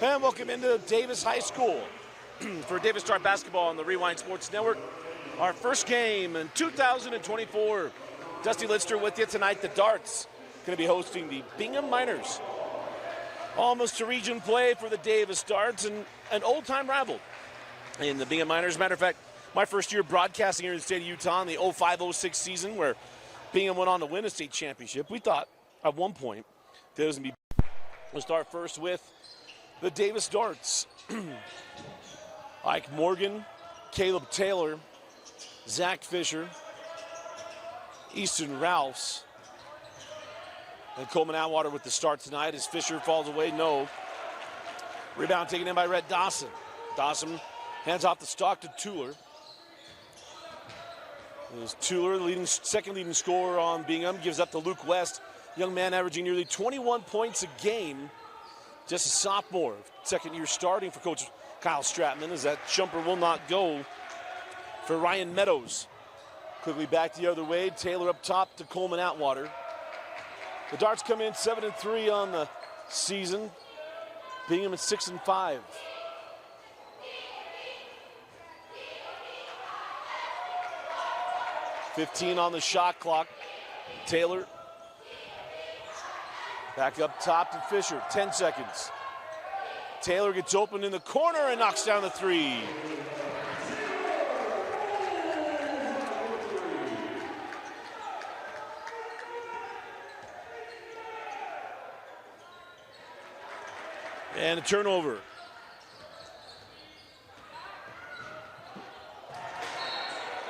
And welcome into Davis High School for Davis Star Basketball on the Rewind Sports Network. Our first game in 2024. Dusty Lidster with you tonight. The Darts going to be hosting the Bingham Miners. Almost to region play for the Davis Darts and an old-time rival in the Bingham Miners. Matter of fact, my first year broadcasting here in the state of Utah in the 05-06 season where Bingham went on to win a state championship. We thought at one point that it was going to be. We'll start first with the Davis Darts. Ike Morgan, Caleb Taylor, Zach Fisher, Easton Rouse, and Coleman Atwater with the start tonight as Fisher falls away. No. Rebound taken in by Rhett Dawson. Dawson hands off the stock to Tueller. As Tueller, second leading scorer on Bingham, gives up to Luke West. Young man averaging nearly 21 points a game. Just a sophomore, second year starting for Coach Kyle Stratman, as that jumper will not go for Ryan Meadows. Quickly back the other way, Taylor up top to Coleman Atwater. The Darts come in 7-3 on the season. Bingham at 6-5. $15 on the shot clock. Taylor back up top to Fisher, 10 seconds. Taylor gets open in the corner and knocks down the three. And a turnover.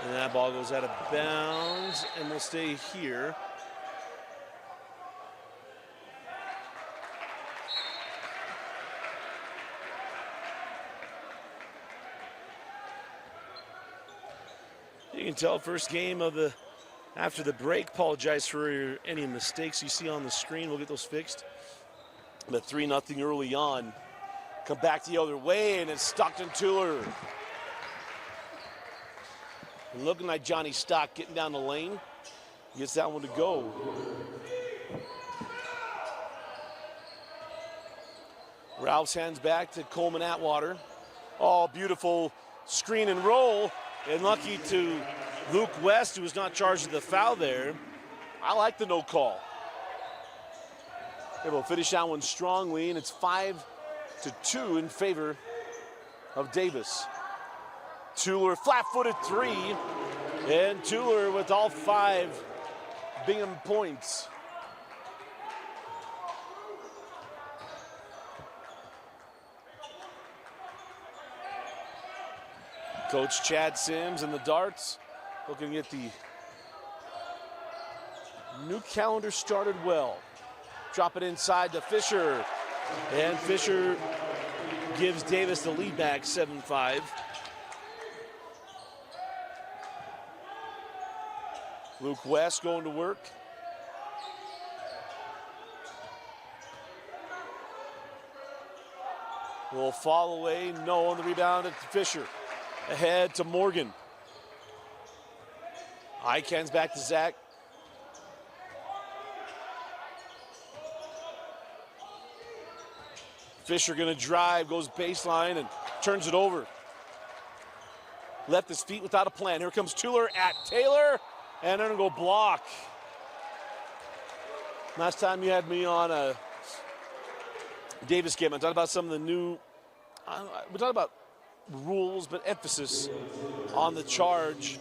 And that ball goes out of bounds and will stay here. You can tell first game of the after the break. Apologize for any mistakes you see on the screen. We'll get those fixed. But 3-0 early on. Come back the other way, and it's Stockton Tueller. Looking like Johnny Stock getting down the lane. Gets that one to go. Rouse hands back to Coleman Atwater. Oh, beautiful screen and roll. And lucky to Luke West, who was not charged with the foul there. I like the no call. They will finish that one strongly, and it's 5-2 in favor of Davis. Tueller, flat-footed three, and Tueller with all 5 Bingham points. Coach Chad Sims and the Darts looking at the new calendar started well. Drop it inside to Fisher, and Fisher gives Davis the lead back, 7-5. Luke West going to work. Will fall away, no on the rebound at Fisher. Ahead to Morgan. Ike hands back to Zach. Fisher gonna drive, goes baseline and turns it over. Left his feet without a plan. Here comes Tueller at Taylor, and they're gonna go block. Last time you had me on a Davis game, I talked about some of the new, we talked about rules, but emphasis on the charge.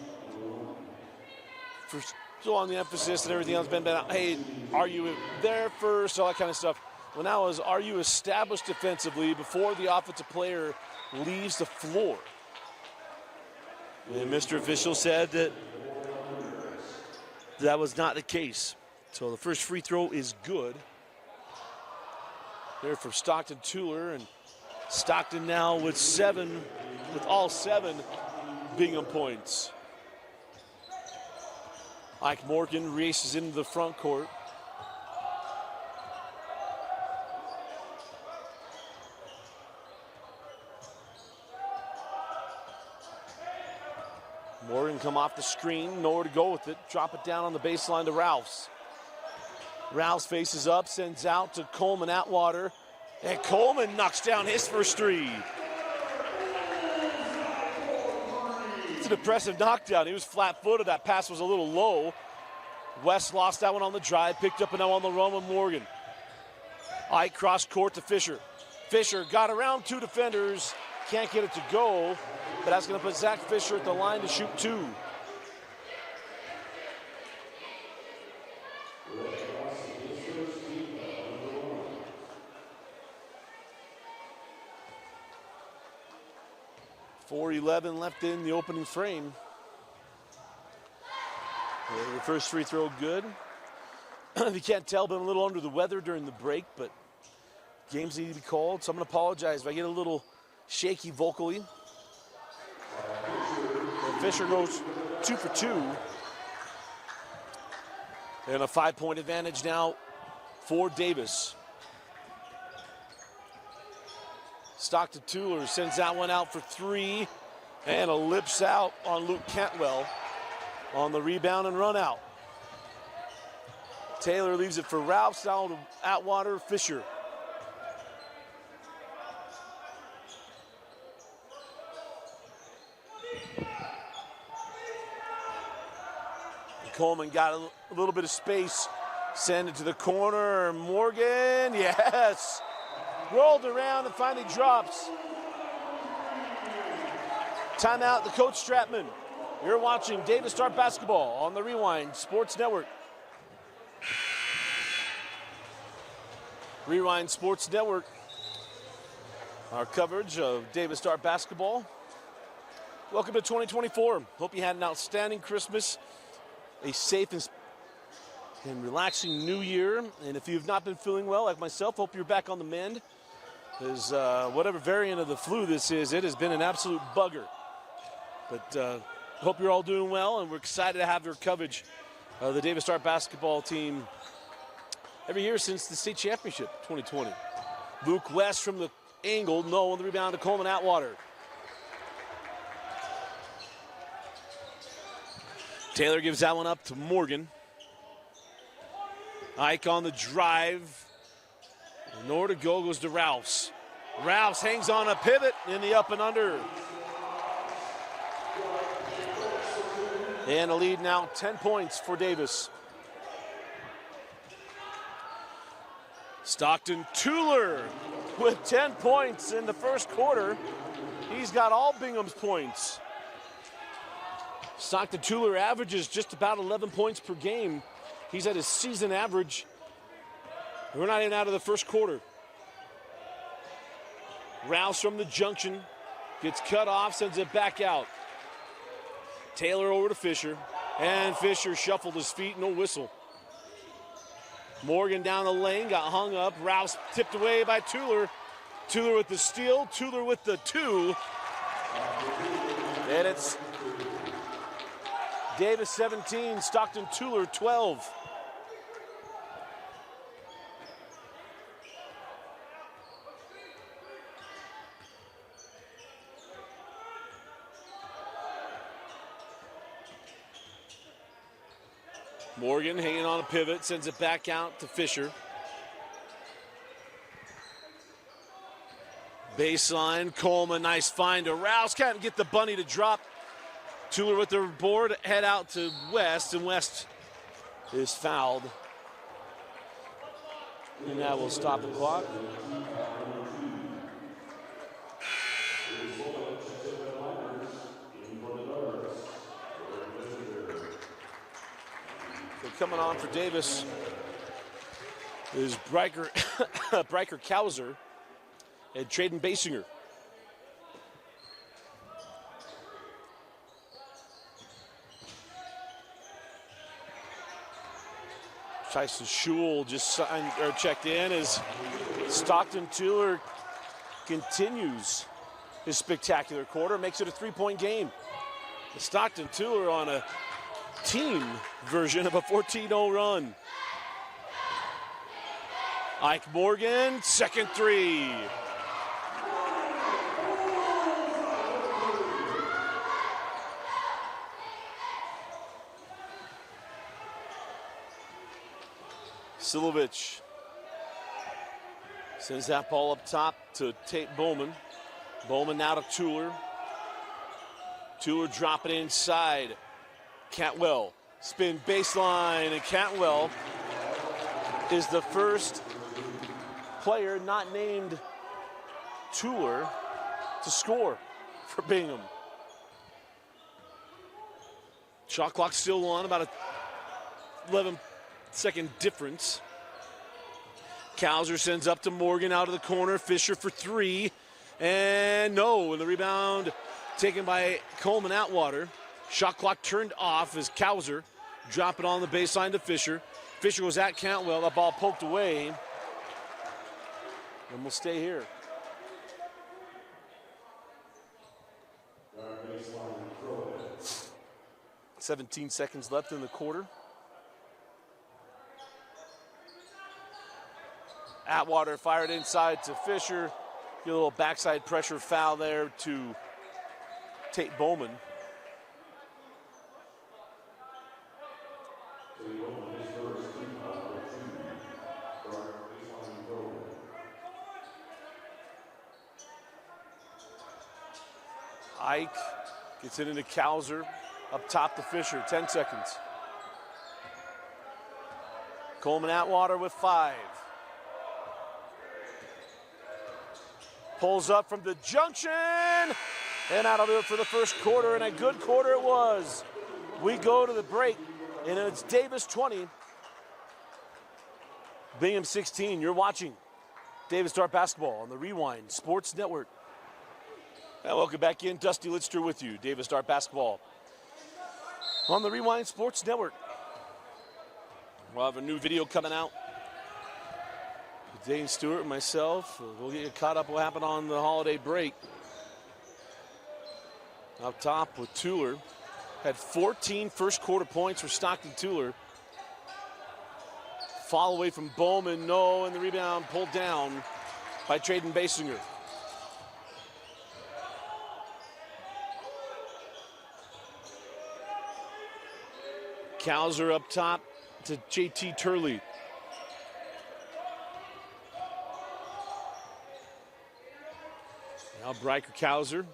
Still on the emphasis and everything else. Ben, hey, are you there first? All that kind of stuff. Well, now is, are you established defensively before the offensive player leaves the floor? And Mr. Official said that that was not the case. So the first free throw is good. There for Stockton Tueller, and Stockton now with all 7 Bingham points. Ike Morgan races into the front court. Morgan come off the screen, nowhere to go with it. Drop it down on the baseline to Rouse. Rouse faces up, sends out to Coleman Atwater. And Coleman knocks down his first three. It's an impressive knockdown. He was flat-footed. That pass was a little low. West lost that one on the drive, picked up and now on the run with Morgan. Ike cross court to Fisher. Fisher got around two defenders, can't get it to go, but that's going to put Zach Fisher at the line to shoot two. .4:11 left in the opening frame. The first free throw good. If you can't tell, been a little under the weather during the break, but games need to be called, so I'm going to apologize if I get a little shaky vocally. And Fisher goes 2 for 2. And a 5-point advantage now for Davis. Stockton Tueller sends that one out for 3, and a lips out on Luke Cantwell on the rebound and run out. Taylor leaves it for Ralph, down to Atwater, Fisher. Coleman got a little bit of space, send it to the corner, Morgan, yes! Rolled around and finally drops. Timeout, the coach Stratman. You're watching Davis Star Basketball on the Rewind Sports Network. Rewind Sports Network, our coverage of Davis Star Basketball. Welcome to 2024. Hope you had an outstanding Christmas, a safe and relaxing New Year. And if you've not been feeling well, like myself, hope you're back on the mend. Because whatever variant of the flu this is, it has been an absolute bugger. But hope you're all doing well, and we're excited to have your coverage of the Davis Star Basketball team every year since the state championship, 2020. Luke West from the angle, no on the rebound to Coleman Atwater. Taylor gives that one up to Morgan. Ike on the drive. Nowhere to go, goes to Rouse. Rouse hangs on a pivot in the up and under. And a lead now, 10 points for Davis. Stockton Tueller with 10 points in the first quarter. He's got all Bingham's points. Stockton Tueller averages just about 11 points per game. He's at his season average. We're not even out of the first quarter. Rouse from the junction. Gets cut off, sends it back out. Taylor over to Fisher. And Fisher shuffled his feet, no whistle. Morgan down the lane, got hung up. Rouse tipped away by Tueller. Tueller with the steal, Tueller with the 2. And it's Davis 17, Stockton Tueller 12. Morgan hanging on a pivot, sends it back out to Fisher. Baseline, Coleman, nice find to Rouse. Can't get the bunny to drop. Tueller with the board, head out to West, and West is fouled. And that will stop the clock. Coming on for Davis is Bryker Kauser and Traden Basinger. Tyson Schul just signed or checked in as Stockton Tueller continues his spectacular quarter, makes it a 3-point game. Stockton Tueller on a team version of a 14-0 run. Ike Morgan, second 3. Silovich Sends that ball up top to Tate Bowman. Bowman now to Tueller. Tueller dropping inside. Cantwell, spin baseline, and Cantwell is the first player not named Tueller to score for Bingham. Shot clock still on, about a 11-second difference. Cowser sends up to Morgan out of the corner. Fisher for three. And no, and the rebound taken by Coleman Atwater. Shot clock turned off as Cowser drop it on the baseline to Fisher. Fisher was at Cantwell. That ball poked away. And we'll stay here. 17 seconds left in the quarter. Atwater fired inside to Fisher. Get a little backside pressure foul there to Tate Bowman. Ike gets it into Cowser. Up top to Fisher, 10 seconds. Coleman Atwater with 5. Pulls up from the junction, and that'll do it for the first quarter, and a good quarter it was. We go to the break, and it's Davis 20, Bingham 16. You're watching Davis Dart Basketball on the Rewind Sports Network. And welcome back in, Dusty Lidster with you, Davis Dart Basketball on the Rewind Sports Network. We'll have a new video coming out. Dane Stewart and myself, we'll get you caught up what happened on the holiday break. Up top with Tueller. Had 14 first quarter points for Stockton Tueller. Fall away from Bowman, no, and the rebound pulled down by Traden Basinger. Cowser up top to JT Turley. Now Bryker Cowser.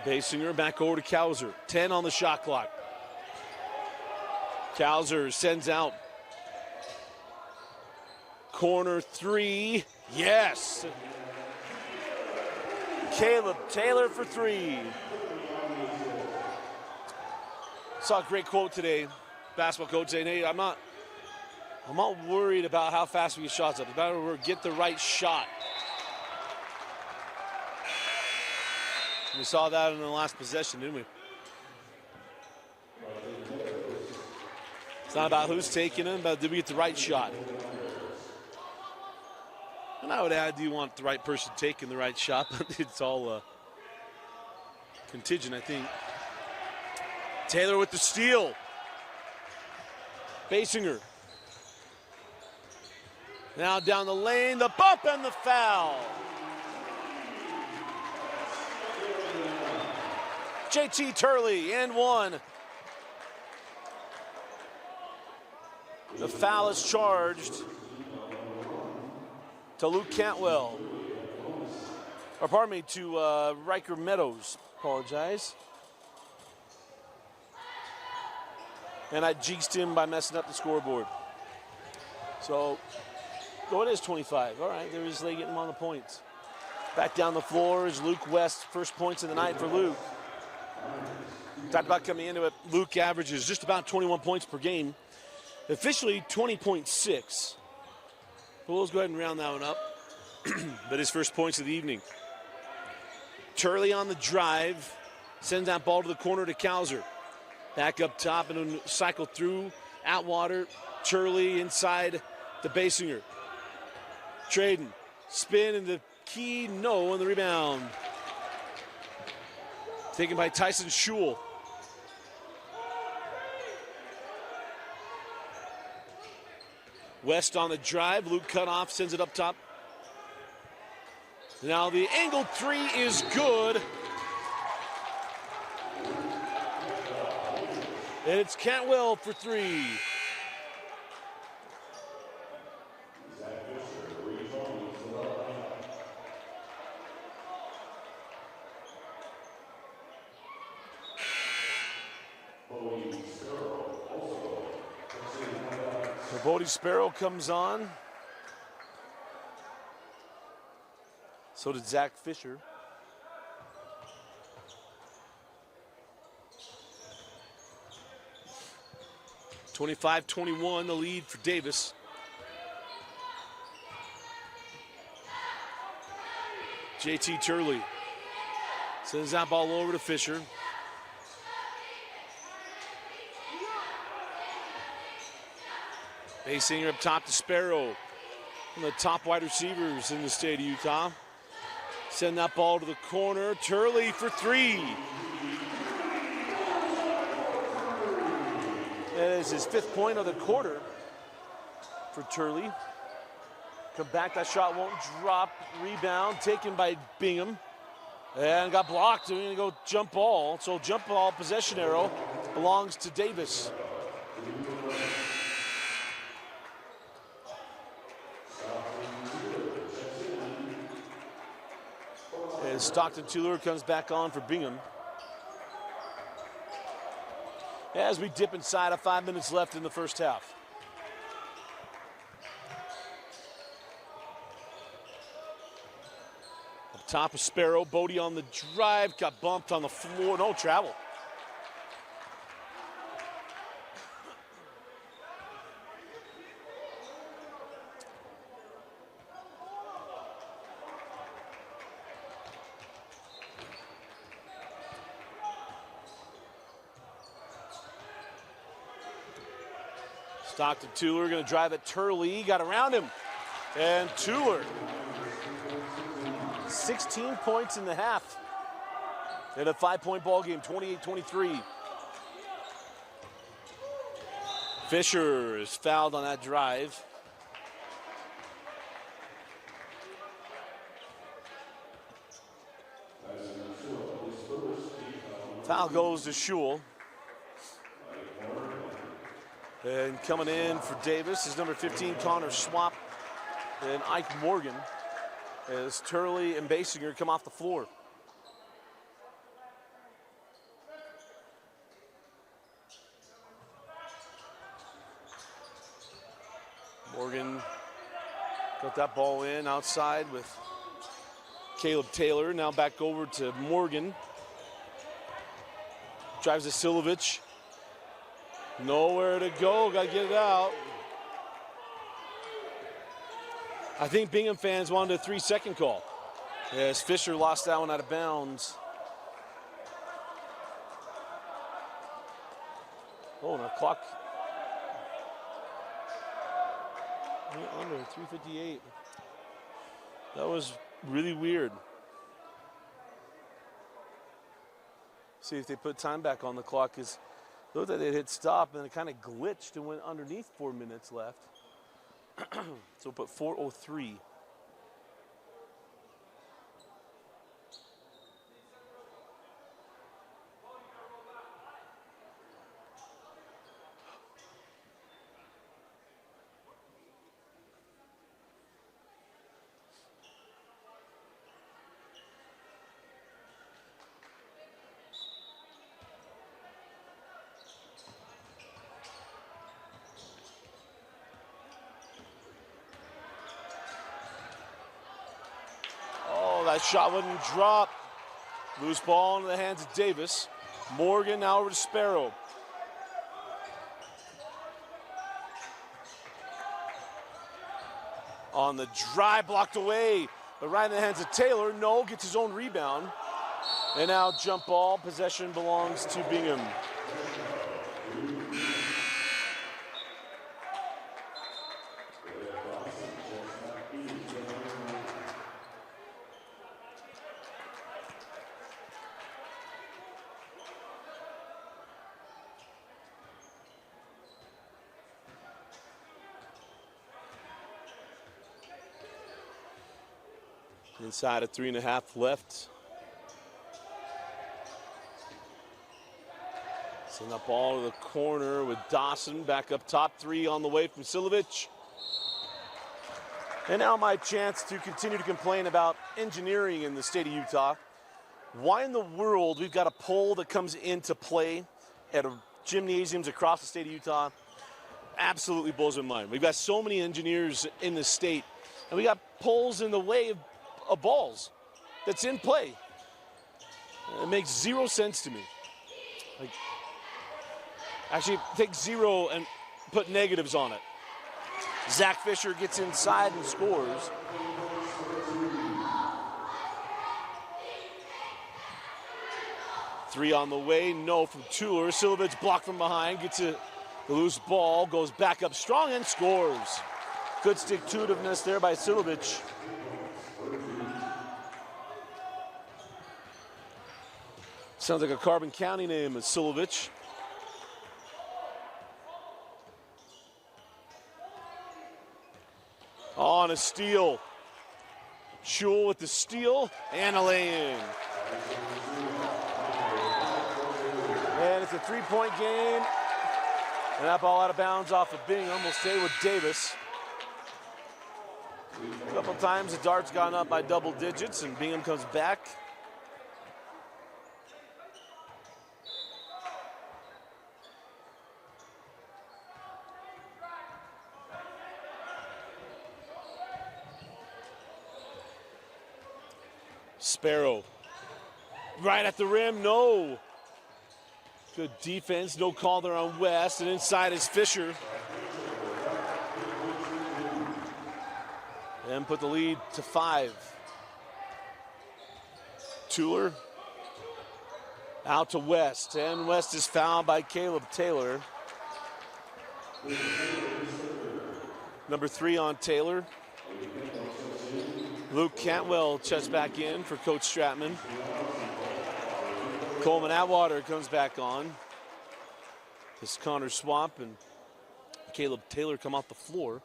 Basinger back over to Cowser. 10 on the shot clock. Cowser sends out. Corner three. Yes. Caleb Taylor for three. Saw a great quote today, basketball coach saying, hey, I'm not worried about how fast we get shots up. It's about we get the right shot. We saw that in the last possession, didn't we? It's not about who's taking them, but did we get the right shot? And I would add, do you want the right person taking the right shot? But it's all contingent, I think. Taylor with the steal. Basinger. Now down the lane, the bump and the foul. JT Turley and one. The foul is charged to Luke Cantwell. Or pardon me, to Riker Meadows. Apologize. And I jinxed him by messing up the scoreboard. So, it is 25. All right, there is Lay getting him on the points. Back down the floor is Luke West. First points of the night for Luke. Talked about coming into it. Luke averages just about 21 points per game. Officially 20.6. We'll go ahead and round that one up. But his first points of the evening. Turley on the drive. Sends that ball to the corner to Cowser. Back up top and cycle through. Atwater, Turley inside the Basinger. Traden, spin and the key, no, and the rebound. Taken by Tyson Schul. West on the drive. Luke cut off, sends it up top. Now the angled three is good. And it's Cantwell for three. Bodie Sparrow comes on. So did Zach Fisher. (25-21) the lead for Davis. JT Turley sends that ball over to Fisher. Basinger up top to Sparrow. One of the top wide receivers in the state of Utah. Send that ball to the corner. Turley for three. That is his 5th point of the quarter for Turley. Come back, that shot won't drop. Rebound taken by Bingham. And got blocked. They're going to go jump ball. So jump ball possession arrow belongs to Davis. And Stockton Tueller comes back on for Bingham. As we dip inside of 5 minutes left in the first half. Up top of Sparrow, Bodie on the drive, got bumped on the floor, no travel. Stockton Tueller going to drive at Turley, got around him. And Tueller, 16 points in the half. In a 5-point ball game, 28-23. Fisher is fouled on that drive. Foul goes to Shule. And coming in for Davis is number 15, Connor Swap, and Ike Morgan, as Turley and Basinger come off the floor. Morgan got that ball in outside with Caleb Taylor. Now back over to Morgan. Drives to Silovich. Nowhere to go, got to get it out. I think Bingham fans wanted a 3-second call, as Fisher lost that one out of bounds. Oh, and our clock under 3:58. That was really weird. See if they put time back on the clock, because looked like they'd hit stop, and it kind of glitched and went underneath 4 minutes left. So put 4:03. That shot wouldn't drop. Loose ball into the hands of Davis. Morgan now over to Sparrow. On the drive, blocked away, but right in the hands of Taylor. No, gets his own rebound. And now jump ball, possession belongs to Bingham. Inside of 3.5 left. Send that ball to the corner with Dawson back up top. 3 on the way from Silovich. And now my chance to continue to complain about engineering in the state of Utah. Why in the world we've got a pole that comes into play at gymnasiums across the state of Utah absolutely blows my mind. We've got so many engineers in the state, and we got poles in the way of balls that's in play. It makes zero sense to me. Like, actually, take zero and put negatives on it. Zach Fisher gets inside and scores. Three on the way, no from Tuller. Silovich blocked from behind, gets a loose ball, goes back up strong and scores. Good stick-to-itiveness there by Silovich. Sounds like a Carbon County name, Silovich. On a steal. Schul with the steal and a lay-in. And it's a three-point game. And that ball out of bounds off of Bingham will stay with Davis. A couple times the Darts gone up by double digits and Bingham comes back. Sparrow. Right at the rim, no. Good defense, no call there on West, and inside is Fisher. And put the lead to 5. Tuller out to West, and West is fouled by Caleb Taylor. Number 3 on Taylor. Luke Cantwell checks back in for Coach Stratman. Coleman Atwater comes back on. This Connor Swamp and Caleb Taylor come off the floor.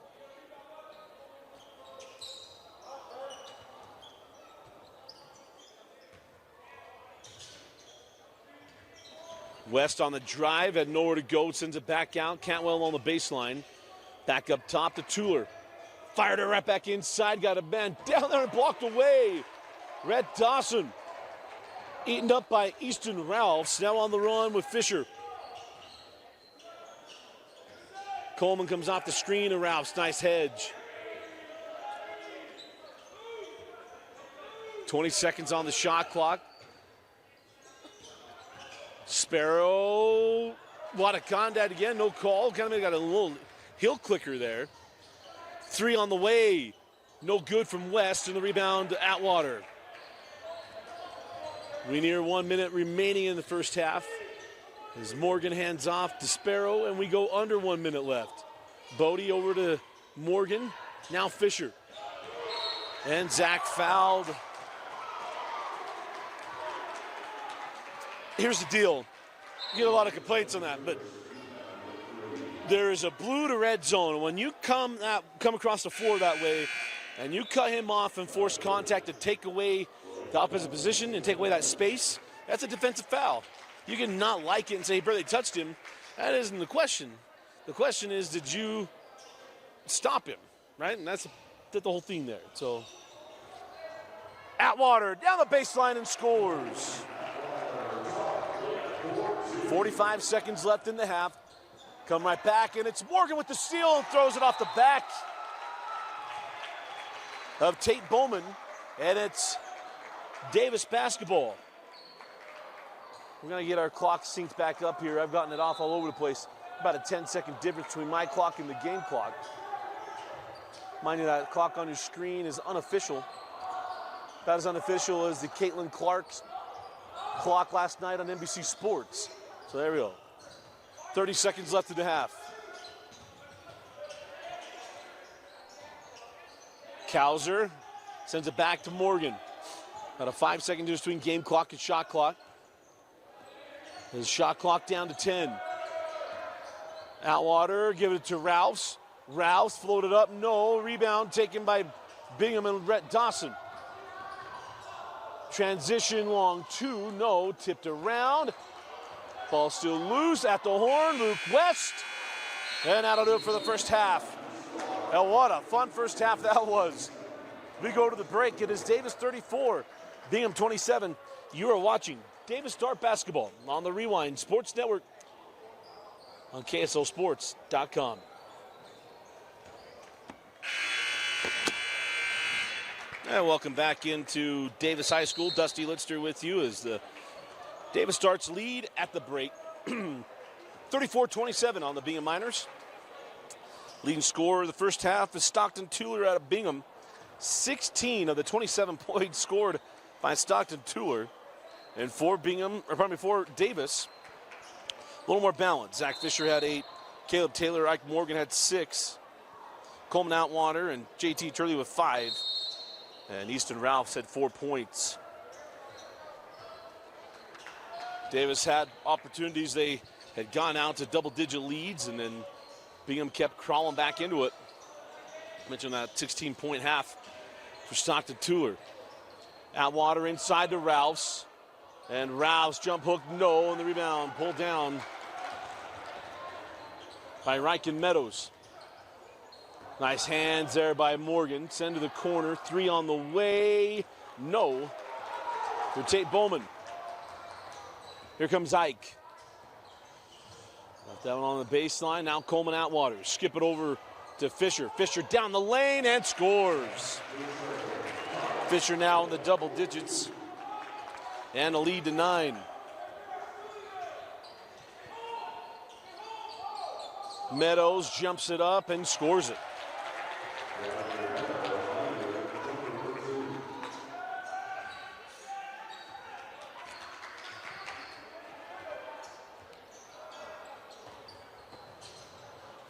West on the drive, had nowhere to go, sends it back out. Cantwell on the baseline. Back up top to Tuller. Fired it right back inside, got a man down there and blocked away. Rhett Dawson eaten up by Easton Ralphs, now on the run with Fisher. Coleman comes off the screen of Ralphs, nice hedge. 20 seconds on the shot clock. Sparrow, Watacondat again, no call. Kind of got a little heel clicker there. 3 on the way, no good from West, and the rebound to Atwater. We near 1 minute remaining in the first half. As Morgan hands off to Sparrow, and we go under 1 minute left. Bodie over to Morgan, now Fisher. And Zach fouled. Here's the deal. You get a lot of complaints on that, but there is a blue to red zone. When you come across the floor that way and you cut him off and force contact to take away the opposite position and take away that space, that's a defensive foul. You can not like it and say he barely touched him. That isn't the question. The question is, did you stop him, right? And that's the whole thing there. So Atwater down the baseline and scores. 45 seconds left in the half. Come right back, and it's Morgan with the steal and throws it off the back of Tate Bowman, and it's Davis basketball. We're going to get our clock synced back up here. I've gotten it off all over the place. About a 10-second difference between my clock and the game clock. Mind you, that clock on your screen is unofficial. About as unofficial as the Caitlin Clark's clock last night on NBC Sports. So there we go. 30 seconds left in the half. Kauser sends it back to Morgan. About a 5-second difference between game clock and shot clock. His shot clock down to 10. Atwater, give it to Rouse. Rouse floated up, no. Rebound taken by Bingham and Rhett Dawson. Transition long 2, no. Tipped around. Ball still loose at the horn. Luke West. And that'll do it for the first half. And what a fun first half that was. We go to the break. It is Davis 34, Bingham 27. You are watching Davis Dart Basketball on the Rewind Sports Network on KSLSports.com. And welcome back into Davis High School. Dusty Litster with you as the Davis Darts lead at the break. 34-27 on the Bingham Miners. Leading scorer of the first half is Stockton Tuller out of Bingham. 16 of the 27 points scored by Stockton Tuller. And for Davis, a little more balance. Zach Fisher had 8. Caleb Taylor, Ike Morgan had 6. Coleman Outwater and JT Turley with 5. And Easton Ralphs had 4 points. Davis had opportunities. They had gone out to double-digit leads, and then Bingham kept crawling back into it. I mentioned that 16-point half for Stockton Tuller. Atwater inside to Ralphs. And Ralphs jump hook, no, and the rebound pulled down by Riken Meadows. Nice hands there by Morgan. Send to the corner. 3 on the way. No. For Tate Bowman. Here comes Ike. Left that one on the baseline. Now Coleman Atwater. Skip it over to Fisher. Fisher down the lane and scores. Fisher now in the double digits. And a lead to 9. Meadows jumps it up and scores it.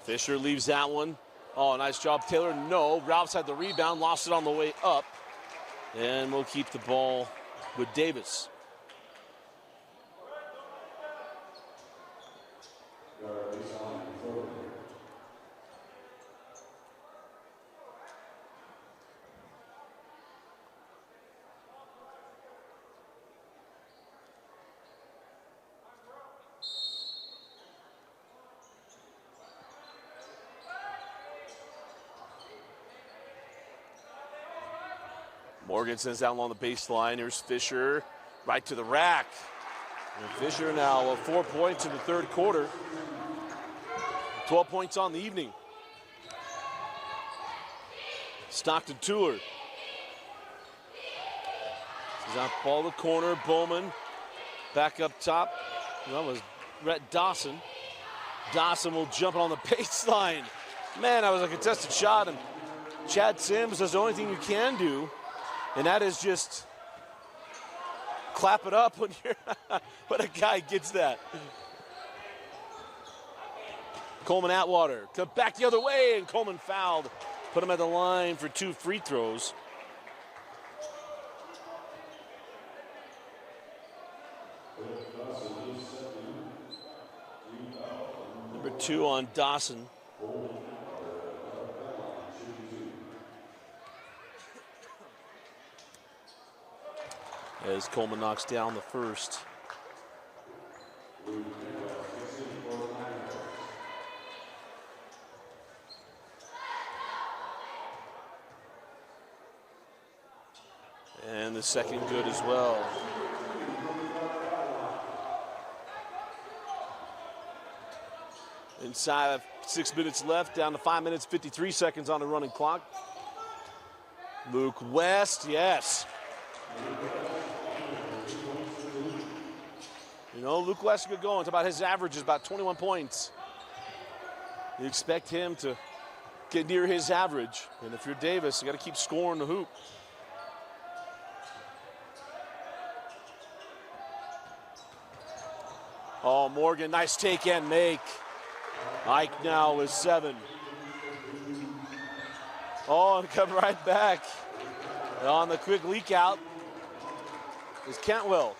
Fisher leaves that one. Oh, nice job, Taylor. No, Ralphs had the rebound, lost it on the way up. And we'll keep the ball with Davis. Morgan sends that along the baseline. Here's Fisher right to the rack. And Fisher now 4 points in the third quarter. 12 points on the evening. Stockton Tuller. This is out ball to the corner. Bowman back up top. That was Rhett Dawson. Dawson will jump it on the baseline. Man, that was a contested shot. And Chad Sims does the only thing you can do. And that is just clap it up when a guy gets that. Coleman Atwater come back the other way, and Coleman fouled. Put him at the line for 2 free throws. Number 2 on Dawson. As Coleman knocks down the first. And the second good as well. Inside of 6 minutes left, down to 5 minutes, 53 seconds on the running clock. Luke West, yes. You know, Luke West good going. It's about his average is about 21 points. You expect him to get near his average. And if you're Davis, you got to keep scoring the hoop. Oh, Morgan, nice take and make. Ike now with 7. Oh, and come right back. On the quick leak out is Cantwell.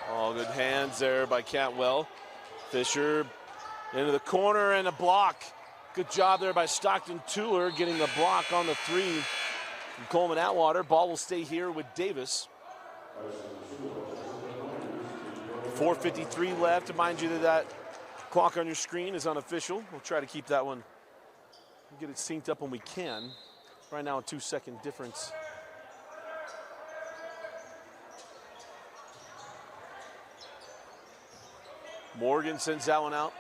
Oh, good hands there by Cantwell. Fisher into the corner and a block. Good job there by Stockton Tuller getting the block on the 3 from Coleman Atwater. Ball will stay here with Davis. 4:53 left. Remind you that clock on your screen is unofficial. We'll try to keep that one, get it synced up when we can. Right now a 2-second difference Morgan sends that one out.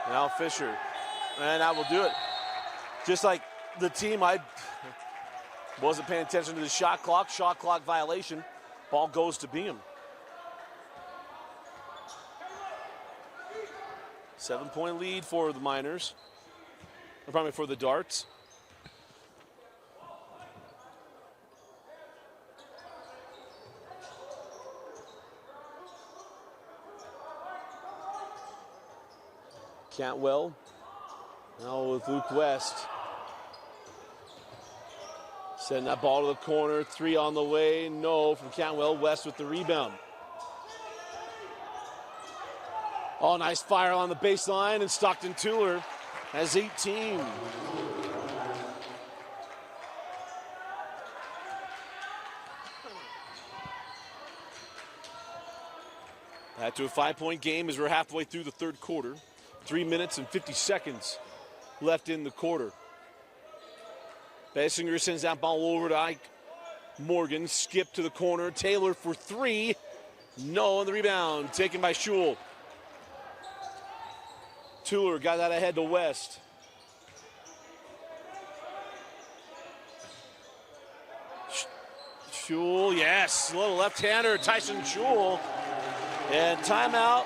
Now Fisher. And that will do it. Just like the team, I wasn't paying attention to the shot clock violation. Ball goes to Bingham. 7-point lead for the Miners. Or probably for the Darts. Cantwell, now with Luke West. Sending that ball to the corner, 3 on the way, no from Cantwell. West with the rebound. Oh, nice fire on the baseline, and Stockton Tuller has 18. Back to a 5-point game as we're halfway through the third quarter. 3 minutes and 50 seconds left in the quarter. Bessinger sends that ball over to Ike. Morgan, skip to the corner. Taylor for 3. No on the rebound. Taken by Schul. Tuller got that ahead to West. Schul, yes. A little left-hander, Tyson Schul. And timeout.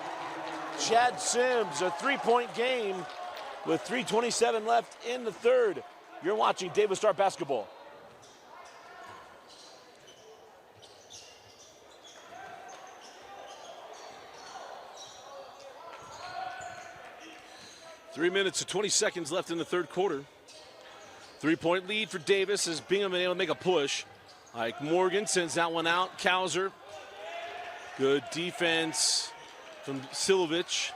Chad Sims, a 3-point game with 3:27 left in the third. You're watching Davis Dart basketball. Three minutes and 20 seconds left in the third quarter. 3-point lead for Davis as Bingham able to make a push. Ike Morgan sends that one out. Kauser. Good defense from Silovich.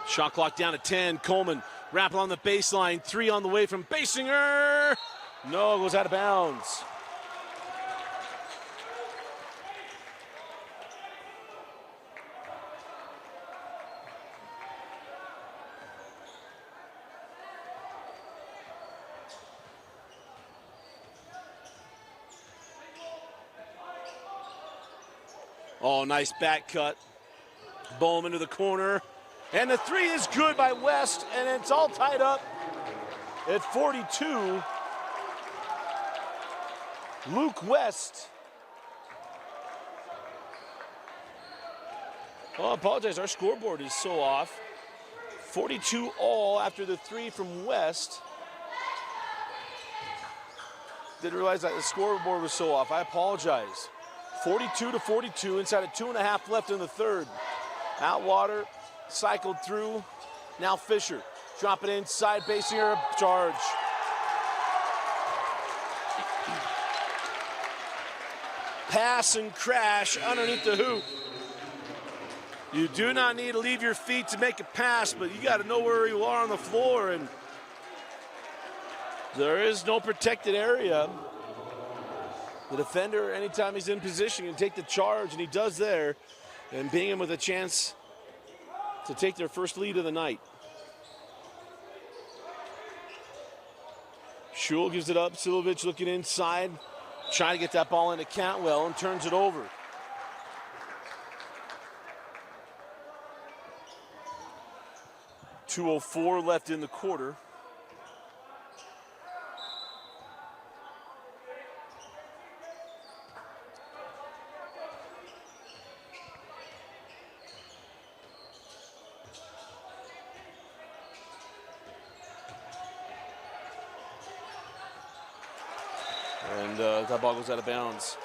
Shot clock down to 10. Coleman wrapping on the baseline. 3 on the way from Basinger. No, it goes out of bounds. Oh, nice back cut. Bowman to the corner. And the 3 is good by West, and it's all tied up at 42. Luke West. Oh, I apologize, our scoreboard is so off. 42 all after the 3 from West. Didn't realize that the scoreboard was so off. I apologize. 42-42, inside of 2.5 left in the third. Outwater cycled through. Now Fisher. Drop it inside. Basinger. Charge. Pass and crash underneath the hoop. You do not need to leave your feet to make a pass, but you got to know where you are on the floor, and there is no protected area. The defender, anytime he's in position, can take the charge, and he does there. And Bingham with a chance to take their first lead of the night. Schul gives it up. Silovich looking inside, trying to get that ball into Cantwell, and turns it over. .204 left in the quarter. And that ball goes out of bounds.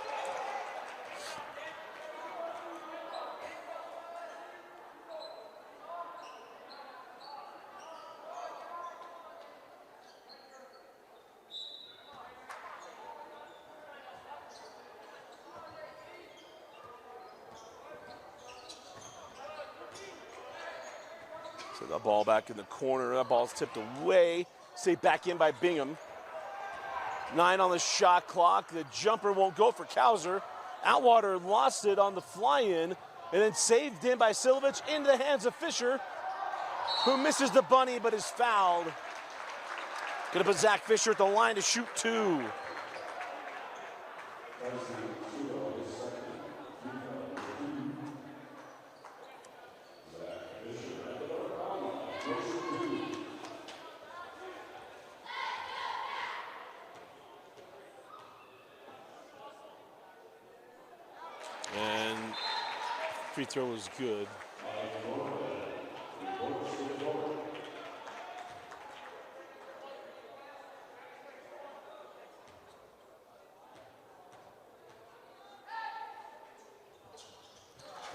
So the ball back in the corner. That ball's tipped away. Stay back in by Bingham. 9 on the shot clock. The jumper won't go for Kauser. Outwater lost it on the fly-in and then saved in by Silovich into the hands of Fisher, who misses the bunny but is fouled. Gonna put Zach Fisher at the line to shoot 2. free throw is good.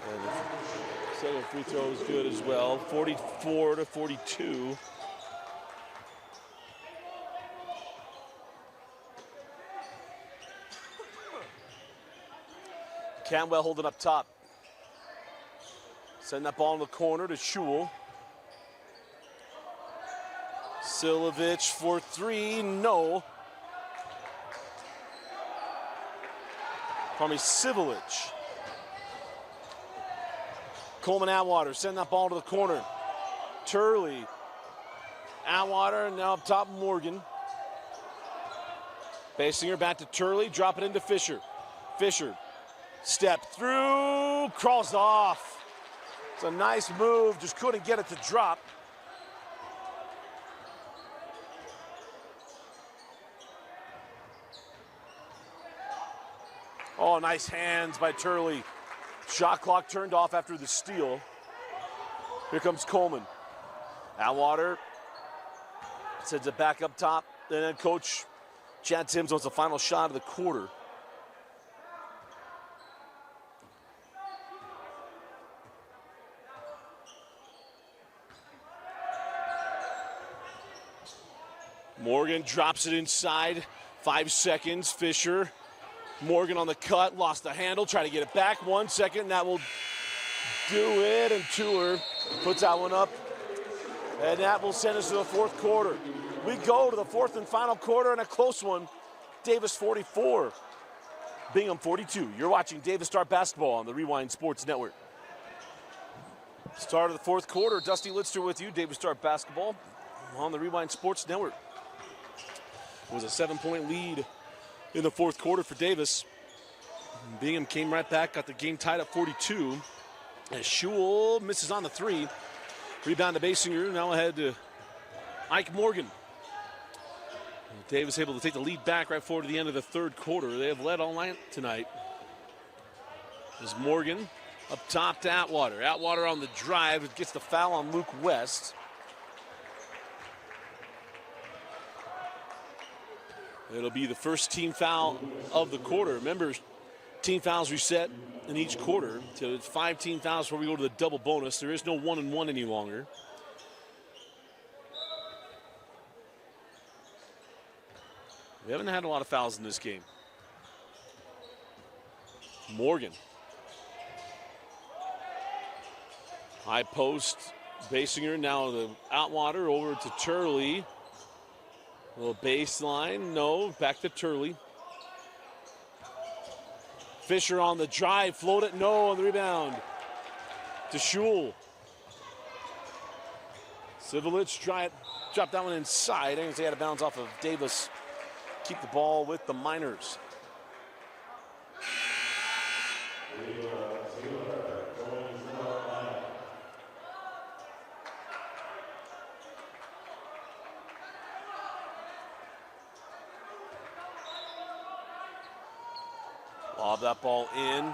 And the second free throw is good as well. 44-42. Canwell holding up top. Sending that ball in the corner to Shule. Silovich for three, no. Pardon me, Silovich. Coleman Atwater sending that ball to the corner. Turley. Atwater, now up top Morgan. Basinger back to Turley, drop it into Fisher. Fisher, step through, crawls off. It's a nice move, just couldn't get it to drop. Oh, nice hands by Turley. Shot clock turned off after the steal. Here comes Coleman. Atwater sends it back up top. And then Coach Chad Sims wants the final shot of the quarter. Morgan drops it inside. 5 seconds. Fisher. Morgan on the cut, lost the handle, try to get it back. 1 second, and that will do it. And Tuer puts that one up. And that will send us to the fourth quarter. We go to the fourth and final quarter, and a close one. Davis 44, Bingham 42. You're watching Davis Star Basketball on the Rewind Sports Network. Start of the fourth quarter. Dusty Lidster with you, Davis Star Basketball on the Rewind Sports Network. It was a 7-point lead in the fourth quarter for Davis. Bingham came right back, got the game tied at 42. As Shule misses on the three. Rebound to Basinger, now ahead to Ike Morgan. Davis able to take the lead back right forward to the end of the third quarter. They have led all night tonight. As Morgan up top to Atwater. Atwater on the drive, gets the foul on Luke West. It'll be the first team foul of the quarter. Remember, team fouls reset in each quarter. So it's 5 team fouls before we go to the double bonus. There is no 1-and-1 any longer. We haven't had a lot of fouls in this game. Morgan. High post. Basinger now to Atwater, over to Turley. A little baseline, no, back to Turley. Fisher on the drive, float it, no, on the rebound. To Shule. Silovich dropped that one inside. I think they had a bounce off of Davis. Keep the ball with the Miners. Lob that ball in.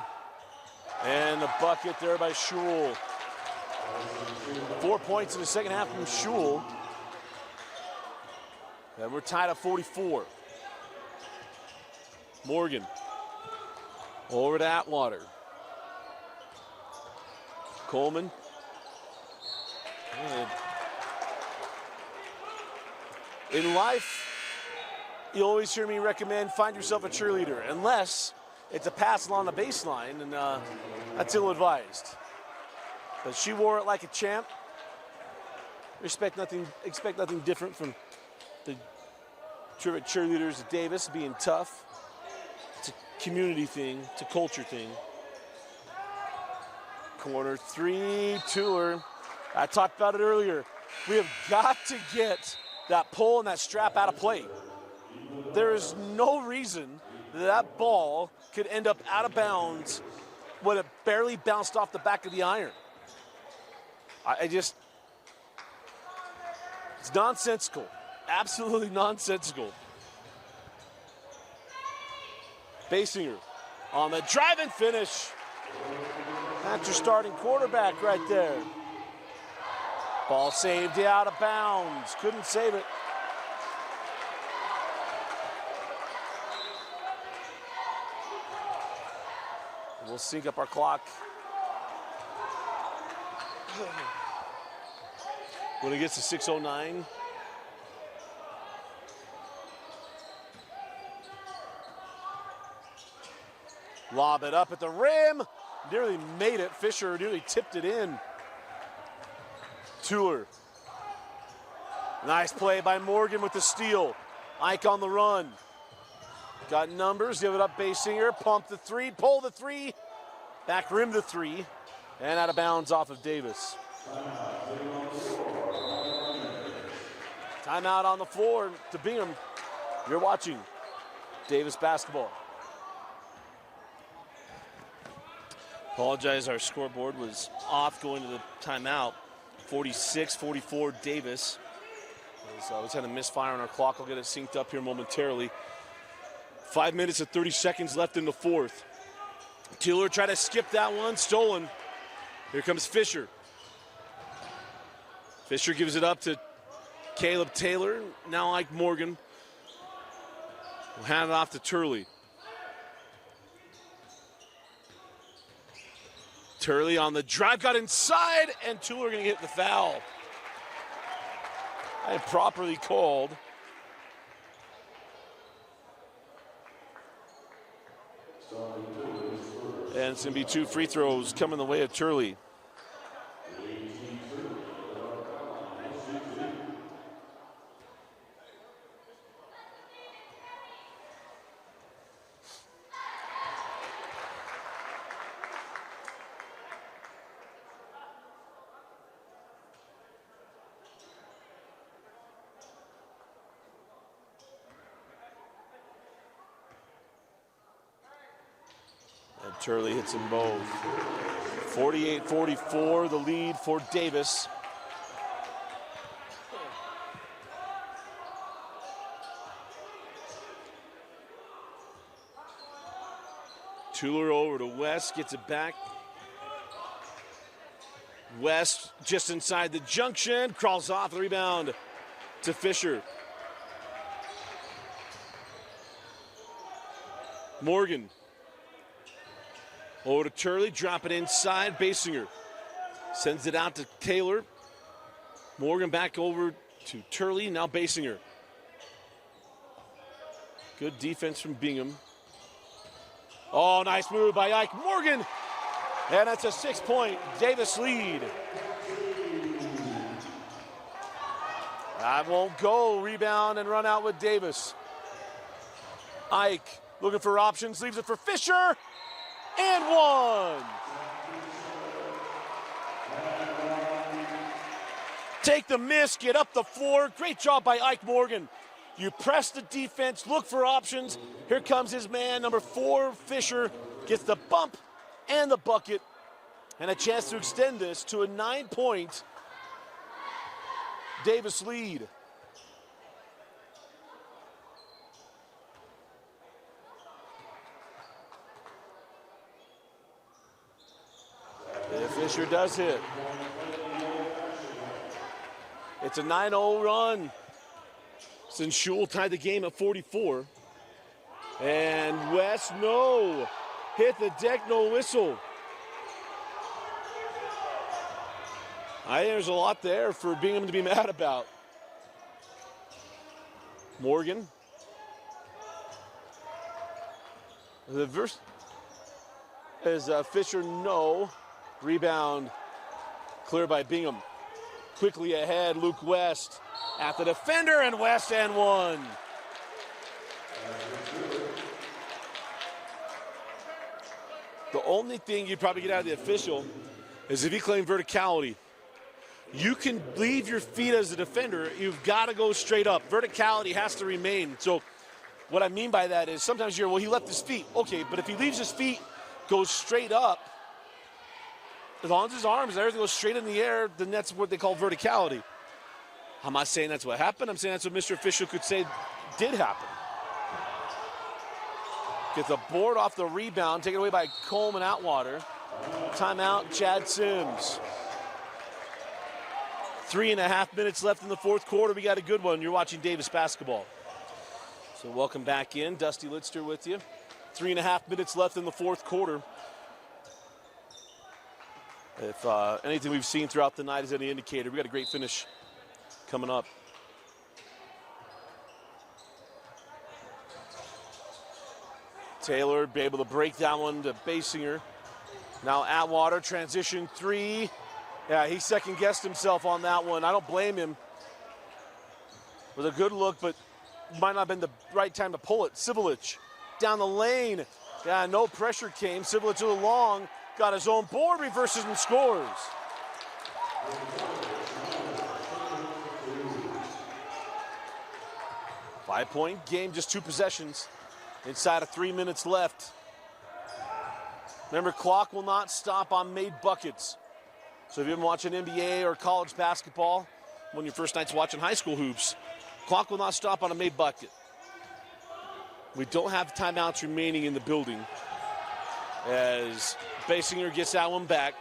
And the bucket there by Shule. 4 points in the second half from Shule. And we're tied at 44. Morgan. Over to Atwater. Coleman. In life, you always hear me recommend find yourself a cheerleader, unless it's a pass along the baseline, and that's ill-advised. But she wore it like a champ. Expect nothing different from the terrific cheerleaders at Davis, being tough. It's a community thing, it's a culture thing. Corner three, Tuer. I talked about it earlier. We have got to get that pull and that strap out of play. There is no reason that ball could end up out of bounds when it barely bounced off the back of the iron. It's nonsensical. Absolutely nonsensical. Basinger on the drive and finish. That's your starting quarterback right there. Ball saved out of bounds. Couldn't save it. We'll sync up our clock. When it gets to 6:09. Lob it up at the rim. Nearly made it. Fisher nearly tipped it in. Tuller. Nice play by Morgan with the steal. Ike on the run. Got numbers, give it up Basinger, pump the three, pull the three, back rim the three, and out of bounds off of Davis. Timeout on the floor to Bingham. You're watching Davis basketball. Apologize, our scoreboard was off going to the timeout. 46-44 Davis. So I was had a misfire on our clock. I'll get it synced up here momentarily. 5 minutes and 30 seconds left in the fourth. Tuller tried to skip that one, stolen. Here comes Fisher. Fisher gives it up to Caleb Taylor. Now Ike Morgan will hand it off to Turley. Turley on the drive, got inside, and Tuller gonna get the foul. And properly called. And it's going to be 2 free throws coming the way of Turley. Turley hits them both. 48-44, the lead for Davis. Tuller over to West, gets it back. West just inside the junction, crawls off the rebound to Fisher. Morgan. Over to Turley, drop it inside, Basinger. Sends it out to Taylor. Morgan back over to Turley, now Basinger. Good defense from Bingham. Oh, nice move by Ike Morgan. And that's a 6-point Davis lead. That won't go. Rebound and run out with Davis. Ike looking for options, leaves it for Fisher. And one. Take the miss, get up the floor. Great job by Ike Morgan. You press the defense, look for options. Here comes his man, number 4, Fisher. Gets the bump and the bucket. And a chance to extend this to a 9-point Davis lead. Fisher does hit. It's a 9-0 run since Schul tied the game at 44. And West, no. Hit the deck, no whistle. I think there's a lot there for Bingham to be mad about. Morgan. The verse is Fisher, no. Rebound clear by Bingham. Quickly ahead, Luke West at the defender, and West and one. The only thing you'd probably get out of the official is if he claimed verticality. You can leave your feet as a defender. You've got to go straight up. Verticality has to remain. So what I mean by that is sometimes you're, well, he left his feet. Okay, but if he leaves his feet, goes straight up, as long as his arms, everything goes straight in the air, then that's what they call verticality. I'm not saying that's what happened. I'm saying that's what Mr. Official could say did happen. Gets a board off the rebound, taken away by Coleman Atwater. Timeout, Chad Sims. 3.5 minutes left in the fourth quarter. We got a good one. You're watching Davis basketball. So welcome back in. Dusty Lidster with you. 3.5 minutes left in the fourth quarter. If anything we've seen throughout the night is any indicator, we got a great finish coming up. Taylor be able to break that one to Basinger. Now Atwater, transition three. Yeah, he second-guessed himself on that one. I don't blame him. It was a good look, but might not have been the right time to pull it. Sivulich down the lane. Yeah, no pressure came. Sivulich a little long. Got his own board, reverses and scores. Five-point game, just 2 possessions. Inside of 3 minutes left. Remember, clock will not stop on made buckets. So if you've been watching NBA or college basketball, one of your first nights watching high school hoops, clock will not stop on a made bucket. We don't have timeouts remaining in the building as Basinger gets that one back.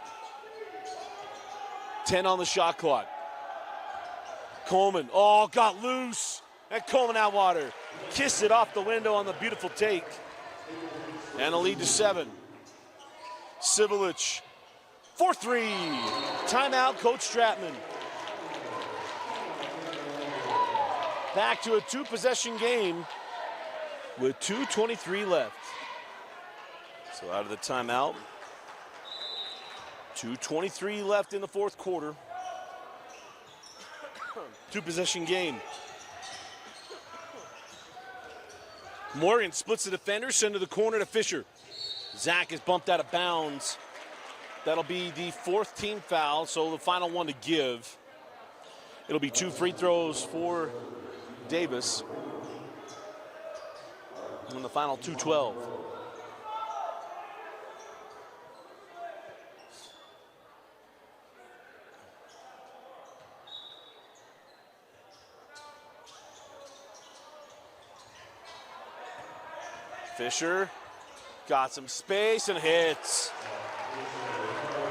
10 on the shot clock. Coleman, got loose. And Coleman Atwater kissed it off the window on the beautiful take. And a lead to 7. Sivulich, 4-3. Timeout, Coach Stratman. Back to a 2-possession game with 2:23 left. So out of the timeout. 2:23 left in the fourth quarter. 2-possession game. Morgan splits the defender, send to the corner to Fisher. Zach is bumped out of bounds. That'll be the 4th team foul, so the final one to give. It'll be 2 free throws for Davis. And the final 2:12. Fisher got some space and hits.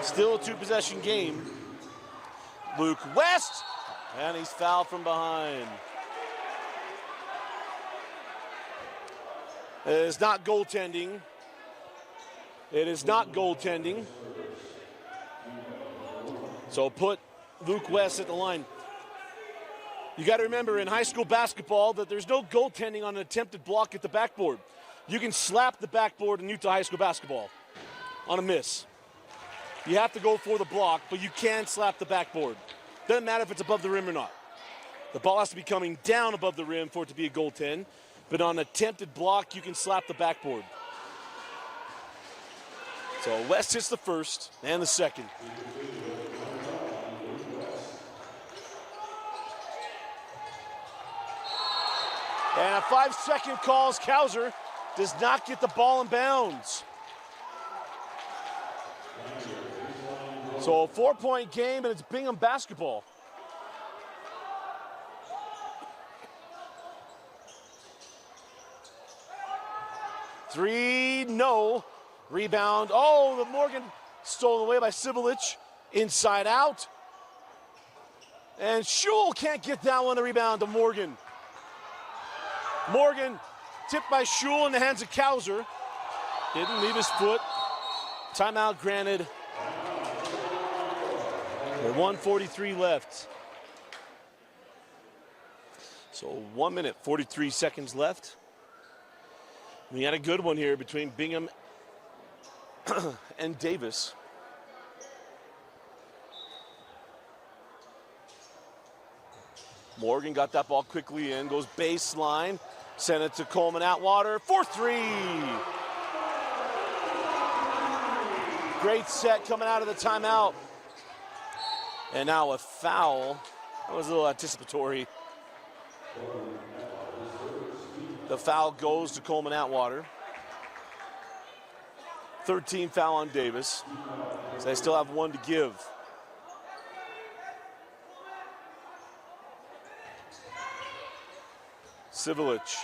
Still a 2-possession game. Luke West, and he's fouled from behind. It is not goaltending. It is not goaltending. So put Luke West at the line. You got to remember in high school basketball that there's no goaltending on an attempted block at the backboard. You can slap the backboard in Utah high school basketball on a miss. You have to go for the block, but you can slap the backboard. Doesn't matter if it's above the rim or not. The ball has to be coming down above the rim for it to be a goaltend, but on an attempted block, you can slap the backboard. So West hits the first and the second. And a 5-second call as Kauser does not get the ball in bounds. So a 4-point game, and it's Bingham basketball. Three, no. Rebound. The Morgan stolen away by Sivulich. Inside out. And Schul can't get that one, a rebound to Morgan. Morgan tipped by Schul in the hands of Kauser. Didn't leave his foot. Timeout granted. With 1:43 left. So 1 minute, 43 seconds left. We had a good one here between Bingham and Davis. Morgan got that ball quickly in, goes baseline, sent it to Coleman Atwater, 4-3. Great set coming out of the timeout. And now a foul. That was a little anticipatory. The foul goes to Coleman Atwater. 13 foul on Davis. So they still have one to give. Sivulich.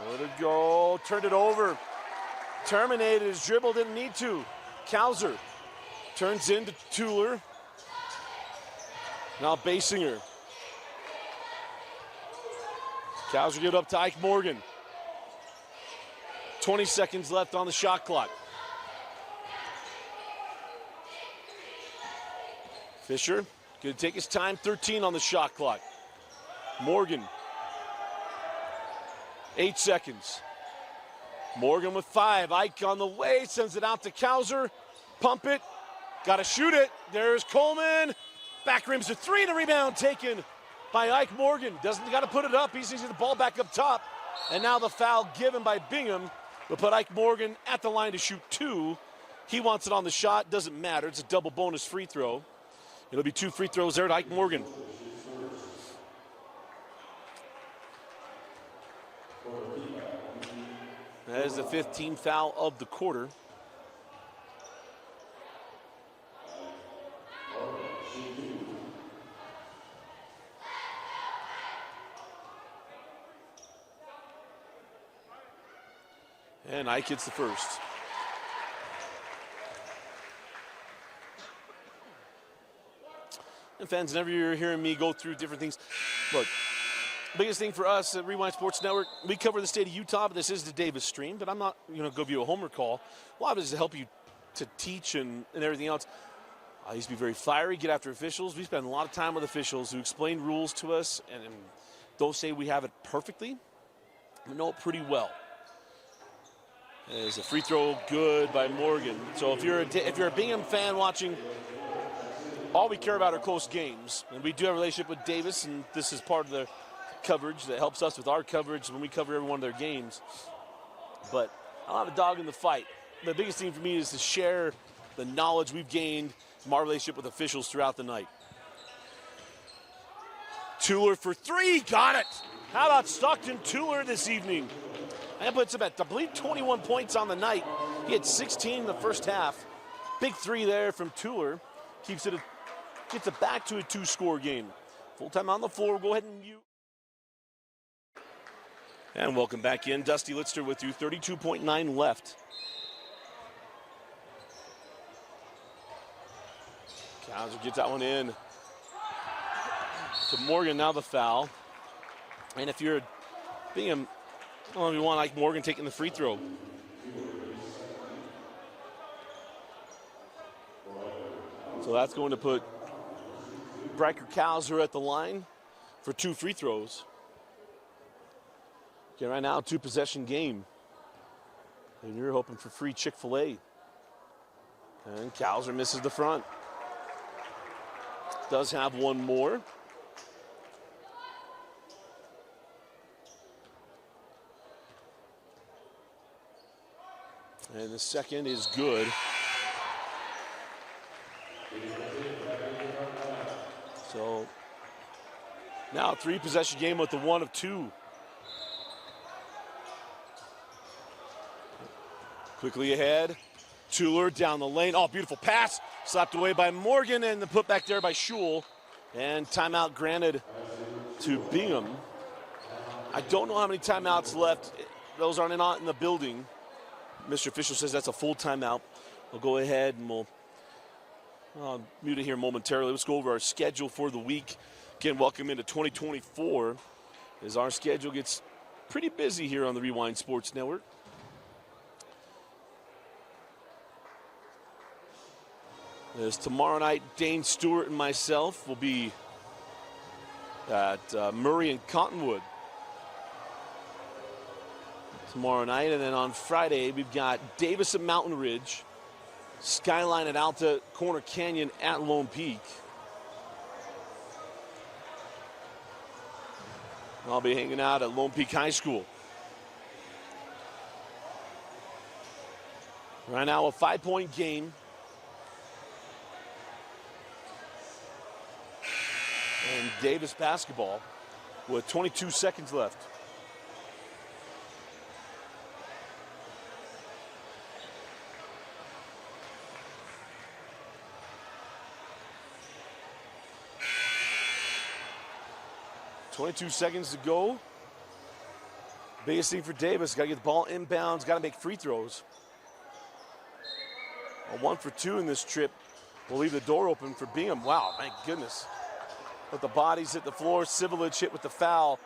Where to go? Turned it over. terminated his dribble, didn't need to. Kauser turns into Tueller. Now Basinger. Kauser give it up to Ike Morgan. 20 seconds left on the shot clock. Fisher going to take his time, 13 on the shot clock. Morgan, 8 seconds. Morgan with 5. Ike on the way, sends it out to Kauser. Pump it, got to shoot it. There's Coleman. Back rims to 3, and a rebound taken by Ike Morgan. Doesn't got to put it up. He's using the ball back up top. And now the foul given by Bingham will put Ike Morgan at the line to shoot 2. He wants it on the shot. Doesn't matter. It's a double bonus free throw. It'll be 2 free throws there to Ike Morgan. That is the 15th foul of the quarter. And Ike hits the first. And fans, whenever you're hearing me go through different things, look, biggest thing for us at Rewind Sports Network, we cover the state of Utah, but this is the Davis stream, but I'm not going to give you a homer call. A lot of it is to help you to teach and everything else. I used to be very fiery, get after officials. We spend a lot of time with officials who explain rules to us and don't say we have it perfectly. We know it pretty well. There's a free throw good by Morgan. So if you're a Bingham fan watching, all we care about are close games. And we do have a relationship with Davis, and this is part of the coverage that helps us with our coverage when we cover every one of their games. But I don't have a dog in the fight. The biggest thing for me is to share the knowledge we've gained from our relationship with officials throughout the night. Tueller for 3, got it. How about Stockton Tueller this evening? That puts him at, I believe, 21 points on the night. He had 16 in the first half. Big 3 there from Tueller. Gets it back to a 2-score game. Full time on the floor. Go ahead and mute. And welcome back in. Dusty Litster with you. 32.9 left. Kauser gets that one in. To Morgan, now the foul. And if you're Bingham, well, you want Ike Morgan taking the free throw. So that's going to put Riker Kauser at the line for 2 free throws. Okay, right now, 2-possession game. And you're hoping for free Chick-fil-A. And Kauser misses the front. Does have one more. And the second is good. So now a 3-possession game with the 1 of 2. Quickly ahead. Tueller down the lane. Oh, beautiful pass. Slapped away by Morgan, and the putback there by Schul. And timeout granted to Bingham. I don't know how many timeouts left. Those aren't in the building. Mr. Official says that's a full timeout. We'll go ahead and we'll mute it here momentarily. Let's go over our schedule for the week. Again, welcome into 2024 as our schedule gets pretty busy here on the Rewind Sports Network. As tomorrow night, Dane Stewart and myself will be at Murray and Cottonwood tomorrow night. And then on Friday, we've got Davis at Mountain Ridge, Skyline at Alta Corner Canyon at Lone Peak. I'll be hanging out at Lone Peak High School. Right now, a 5-point game. And Davis basketball with 22 seconds left. .22 seconds to go. Biggest thing for Davis, got to get the ball inbounds, got to make free throws. A 1 for 2 in this trip. We'll leave the door open for Bingham. Wow, thank goodness. But the bodies hit the floor. Civilich hit with the foul.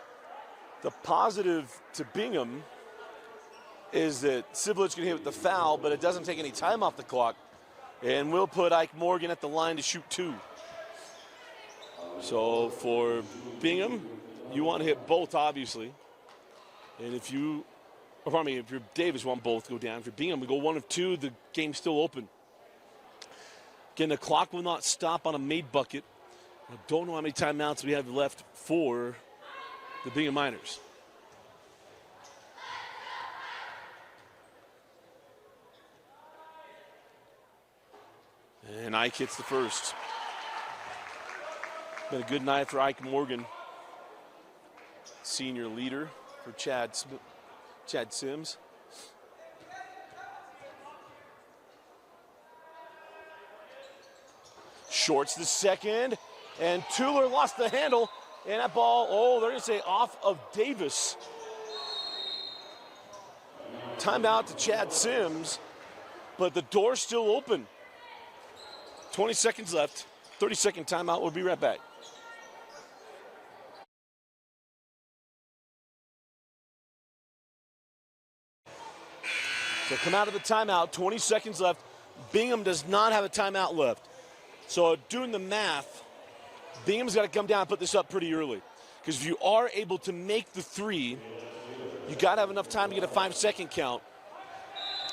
The positive to Bingham is that Civilich can hit with the foul, but it doesn't take any time off the clock. And we'll put Ike Morgan at the line to shoot 2. So for Bingham, you want to hit both, obviously. And if you're Davis, you want both to go down. For Bingham, we go 1 of 2, the game's still open. Again, the clock will not stop on a made bucket. I don't know how many timeouts we have left for the Bingham Miners. And Ike hits the first. Been a good night for Ike Morgan, senior leader for Chad Sims. Shorts the second, and Tuller lost the handle, and that ball, they're going to say off of Davis. Timeout to Chad Sims, but the door's still open. 20 seconds left, 30-second timeout. We'll be right back. So come out of the timeout, 20 seconds left. Bingham does not have a timeout left. So doing the math, Bingham's got to come down and put this up pretty early. Because if you are able to make the 3, you got to have enough time to get a 5-second count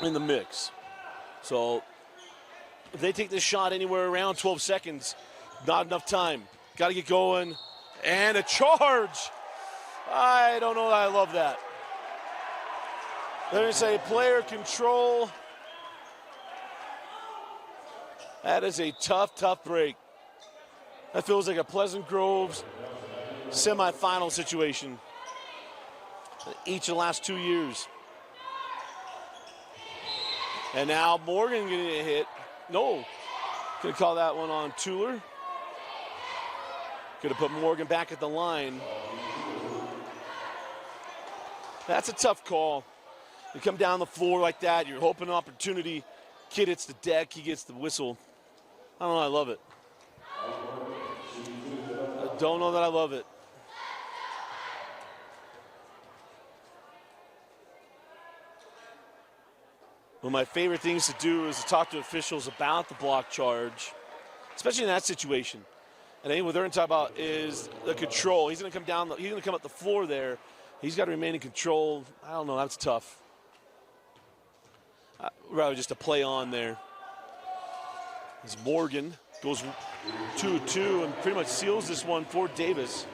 in the mix. So if they take this shot anywhere around 12 seconds, not enough time. Got to get going. And a charge. I don't know that I love that. They're going to say player control. That is a tough, tough break. That feels like a Pleasant Grove's semifinal situation each of the last 2 years. And now Morgan getting a hit. No. Gonna call that one on Tuller. Gonna put Morgan back at the line. That's a tough call. You come down the floor like that, you're hoping an opportunity. Kid hits the deck, he gets the whistle. I don't know, I love it. I don't know that I love it. One of my favorite things to do is to talk to officials about the block charge, especially in that situation. And I think what they're going to talk about is the control. He's going to come down, he's going to come up the floor there. He's got to remain in control. I don't know, that's tough. Rather just a play on there. As Morgan goes 2-2 and pretty much seals this one for Davis.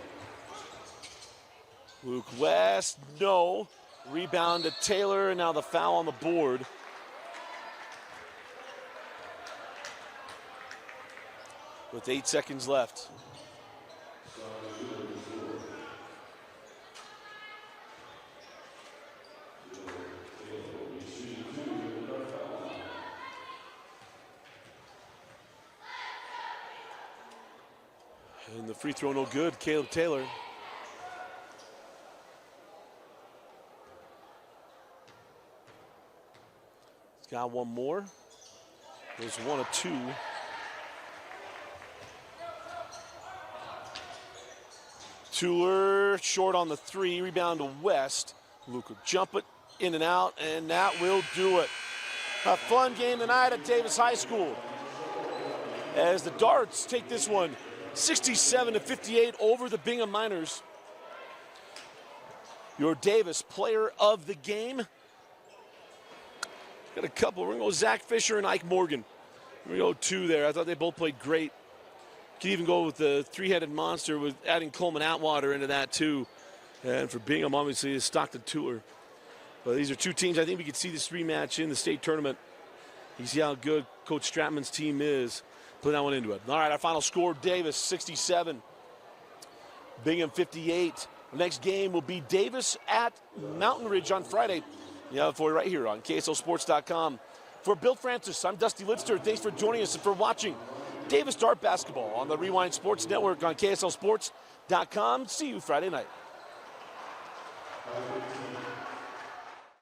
Luke West, no. Rebound to Taylor, and now the foul on the board. With 8 seconds left. And the free throw no good, Caleb Taylor. He's got one more. There's 1 of 2. Tuller short on the 3, rebound to West. Luke will jump it in and out, and that will do it. A fun game tonight at Davis High School. As the Darts take this one 67-58 over the Bingham Miners. Your Davis player of the game. Got a couple. We're going to go Zach Fisher and Ike Morgan. We're going to go 2 there. I thought they both played great. Could even go with the 3-headed monster with adding Coleman Atwater into that too. And for Bingham, obviously, is Stockton Tuller. But these are 2 teams. I think we could see this rematch in the state tournament. You see how good Coach Stratman's team is. Put that one into it. All right, our final score, Davis 67. Bingham 58. The next game will be Davis at Mountain Ridge on Friday. Yeah, for you right here on KSLSports.com. For Bill Francis, I'm Dusty Lidster. Thanks for joining us and for watching Davis Dart Basketball on the Rewind Sports Network on KSLSports.com. See you Friday night.